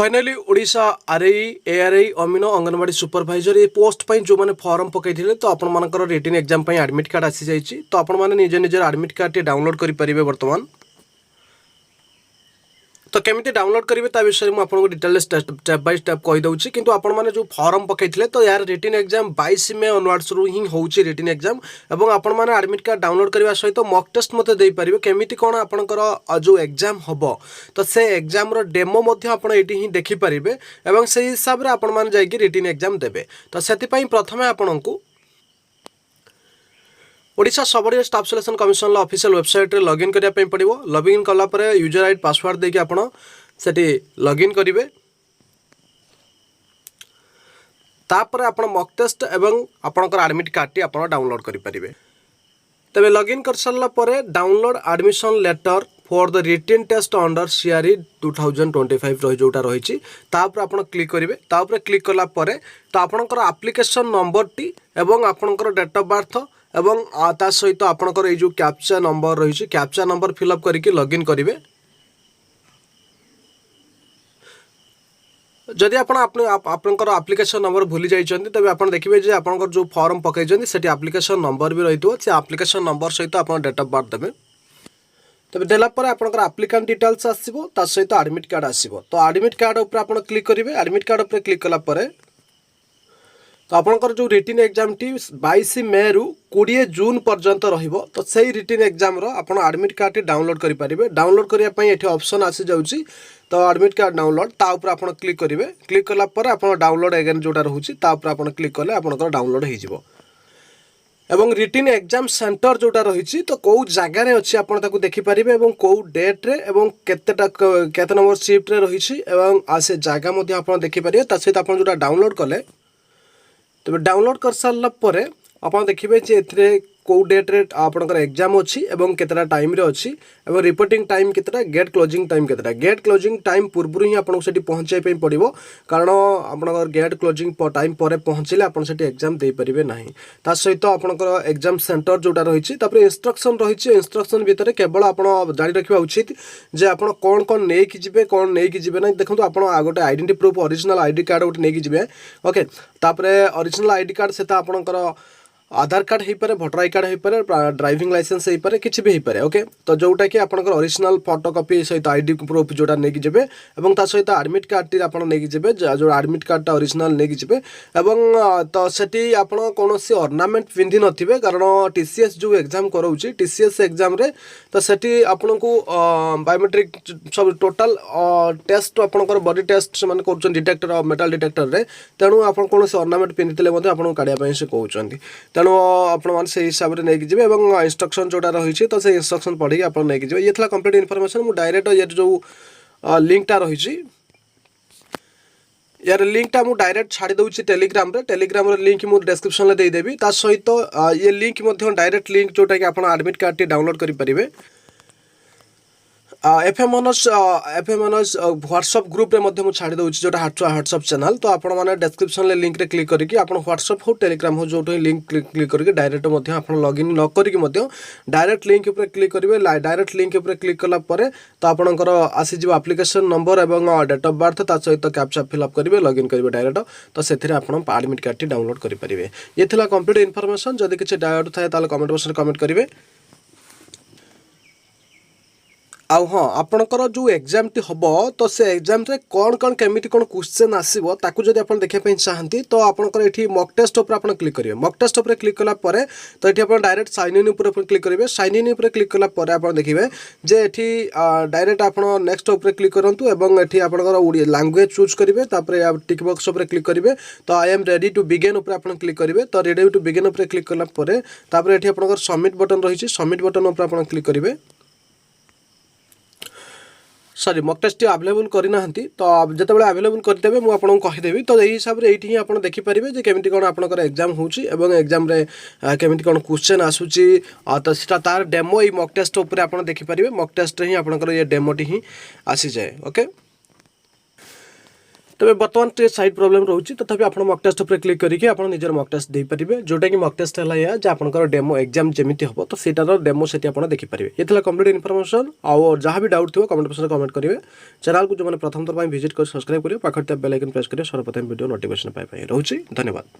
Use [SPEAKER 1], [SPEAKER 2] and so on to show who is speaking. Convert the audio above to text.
[SPEAKER 1] Finally Odisha RI ARY amino anganwadi supervisor ये post पर जो मैंने फॉर्म पकई तो आपर रिटन एग्जाम एडमिट कार्ड आसी जाइए तो आपण मैंने निज निजर एडमिट कार्ड टी डाउनलोड करेंगे बर्तमान। तो केमिति डाउनलोड करेंगे ता विषय में आपको डिटेल स्टेप बाय स्टेप कहीदे कि आपण मैंने जो फॉर्म पकई तो यार रिटन एग्जाम 22 मे ऑनवर्ड्स रु ही होची रिटन एग्जाम एवं आपण मैंने एडमिट कार्ड डाउनलोड करने सहित मॉक टेस्ट मते दे पारिबे केमिति कोन आपनकर जो एग्जाम हबो तो से एग्जाम रो डेमो मध्य आपण एटी ही देखि पारिबे एवं से हिसाब रे आपण मैंने जाई रिटन एग्जाम देबे। तो सेति पई प्रथमे आपनकु Odisha subordinate staff selection commission official website रे लॉगिन करिया पई पड़िबो। लॉगिन कला परे यूजर आईडी पासवर्ड देके आपण सेठी लॉगिन करिवे। तापर आपण मॉक टेस्ट एवं आपनकर एडमिट कार्ड टी आपण डाउनलोड करि परिबे। तबे लॉगिन कर सरला परे download admission letter for the written test under CRE 2025 रही जोटा रही तापर आपण क्लिक करिवे। तापर क्लिक कला परे तो आपनकर एप्लिकेशन नंबर टी एवं आपनकर डेट ऑफ बर्थ एवं ता सहित आपनकर ए जो कैप्चा नंबर रही कैप्चा नंबर फिलअप करके लॉगिन करेंगे। जदि आपनकर एप्लिकेशन नंबर भूली जाइछन्ती तबे आपण देखिबे जे आपनकर जो फॉर्म पकैछन्ती सेठी एप्लिकेशन नंबर भी रहितो से एप्लिकेशन नंबर सहित आपण डेट ऑफ बर्थ देबे। तबे देला पर आपनकर एप्लिकेंट डिटेल्स आसीबो ता सहित एडमिट कार्ड आसीबो। तो एडमिट कार्ड ऊपर आपण क्लिक करेंगे। एडमिट कार्ड ऊपर क्लिक कला परे तो आपनकर जो रिटन एग्जाम टी 22 मे रु 20 जून पर्यंत रहिबो। तो सही रिटन एग्जाम रो आपण एडमिट कार्ड टी डाउनलोड करि परिबे। डाउनलोड करिया पई एठी ऑप्शन आसी जाउची तो एडमिट कार्ड डाउनलोड ता ऊपर आपण क्लिक करिवे। क्लिक कला पर आपण डाउनलोड अगेन जोटा रहूची ता ऊपर आपण क्लिक कले आपनकर डाउनलोड हो जिवो। एवं रिटन एग्जाम सेंटर जोटा रही तो कौ जगार अच्छी आप देखी पारे और कौ डेट रे एवं केते नंबर शिफ्ट रे रही से जगह आप देखिपारे। सहित आप जो डाउनलोड कले तबे डाउनलोड कर सारा पर आप देखिए कौ डेट रे आपनकर एग्जाम अच्छी एवं केतरा टाइम रे अच्छी एवं रिपोर्टिंग टाइम केतरा गेट क्लोजिंग टाइम केतरा। गेट क्लोजिंग टाइम पूर्व ही आपको सेठी पहुँचाई पे पड़ो कारण आपनकर गेट क्लोजिंग टाइम पर पहुँचले आप एग्जाम दे पारिबे नाही। ता सहित आपनकर एग्जाम सेंटर जोटा रही इंस्ट्रक्शन रही इंस्ट्रक्शन भितर केवल आप जानी रखा उचित जे आप कौन कौन नहीं जिबे कौन नहीं जिबे ना। देखो आप गोटे identity proof original ID card गोटे नहीं जिबे ओके। तापरे ओरिजिनल आईडी कार्ड से आपनकर आधार कार्ड हो पारे भोटर आई कार्ड हो पारे ड्राइविंग लाइसेंस हो पारे किसी भी हो पारे ओके। तो जोटा कि आपनकर ओरिजिनल फोटोकॉपी सहित आईडी प्रूफ जोटा नहीं जिबे एवं ता सहित एडमिट कार्ड टी आपन नहीं जिबे जो एडमिट कार्ड टा ओरिजिनल नहीं जिबे एवं तो सेठी आपन कोनोसी ऑर्नामेंट पिंधि नथिबे कारण टीसीएस जो एग्जाम कराउची टीसीएस एग्जाम रे तो सेठी आपनको बायोमेट्रिक सब टोटल टेस्ट आपनकर बॉडी टेस्ट से माने करछन डिटेक्टर मेटल डिटेक्टर रे तेणु आपन कोनोसी ऑर्नामेंट पिंधितले मध्ये आपन काढिया पई से कहउचंती तेणु आपण से हिसाब से नहीं जी और इंस्ट्रक्शन जोटा रही तो से इंस्ट्रक्शन पढ़ी आप नहीं जी। ये कंप्लीट इनफॉरमेशन मु डायरेक्ट ये जो लिंकटा रही यार लिंकटा मु डायरेक्ट छाड़ी दूसरी टेलीग्राम रे लिंक मु डिस्क्रिप्शन में देदेवी। ता सहित ये लिंक डायरेक्ट लिंक जोटा कि आप एडमिट कार्ड टी डाउनलोड करेंगे। एफएमएनएस व्हाट्सएप ग्रुप रे मध्य छाड़ी दूसरी जोटा व्हाट्सएप चैनल। तो आप डिस्क्रिप्शन ले लिंक रे क्लिक करके आप व्हाट्सएप हो टेलीग्राम हो जो लिंक क्लिक करके डायरेक्ट आप लॉगिन न करके डायरेक्ट लिंक ऊपर क्लिक करेंगे। डायरेक्ट लिंक ऊपर क्लिक कला तो आपंकर आसीज एप्लिकेशन नंबर और डेट ऑफ बर्थ ता सहित कैप्चा फिलअप करेंगे लॉगिन करेंगे डायरेक्ट। तो से एडमिट कार्ड टी डाउनलोड करेंगे। ये कंप्लीट इनफॉरमेशन जदि किसी डाउट थाए ताले कमेंट बॉक्स में कमेंट करेंगे। आउ हाँ आपणकर जो एग्जाम टी हम तो से एग्जाम रे कौन कौन केमिति कौन क्वेश्चन आसीबो ताकू जदि आपण देखिया पई चाहंती तो आपणकर एठी मॉक टेस्ट ऊपर आपण क्लिक करिवे। मॉक टेस्ट ऊपर क्लिक कला परे तो एठी आपण डायरेक्ट साइन इन ऊपर क्लिक करिवे। साइन इन ऊपर क्लिक कला परे आपण देखिबे जे एठी डायरेक्ट आपण नेक्स्ट ऊपर क्लिक करंतु एवं एठी आपणकर ओडिया लैंग्वेज चूज करिवे। तापरे टिक बॉक्स ऊपर क्लिक करिवे तो I am ready to begin ऊपर आपण क्लिक करिवे। तो रेडी टू बिगिन ऊपर क्लिक कला परे तापरे एठी आपणकर सबमिट बटन रही सबमिट बटन ऊपर आपण क्लिक करिवे। सॉरी मॉक टेस्ट अवेलेबल करना तो जिते अवेलेबल करदेवे मुझे आपको कहीदेवी। तो यही हिसाब से ये आप देखिपारे जे केमिति कौन आपनकर एग्जाम होची एवं एग्जाम रे केमिति कौन क्वेश्चन आसूची तो सीटा तार डेमो ये मॉक टेस्ट ऊपर आप देखिपारे। मॉक टेस्ट ही आपनकर ये डेमोटी ही आसी जाए ओके। तेज बर्तमान टे साइड प्रोब्लेम रोचे तथापि आप मक टेस्ट पर क्लिक करके आप निजर मक टेस्ट दे पारे जोटा कि मक टेस्ट है या आपंकर डेमो एग्जाम जमी हम तो सीटार डेमो से देखिपारे। ये कंप्लीट इनफॉरमेशन आउ जहाँ भी डाउट थो कमेंट बॉक्स में कमेंट करेंगे। चैनल को जो प्रथम थर विजिट कर सब्सक्राइब करेंगे पाखर बेल आइकन प्रेस करेंगे सर्वप्रथम वीडियो नोटिफिकेशन पाई रोचे। धन्यवाद।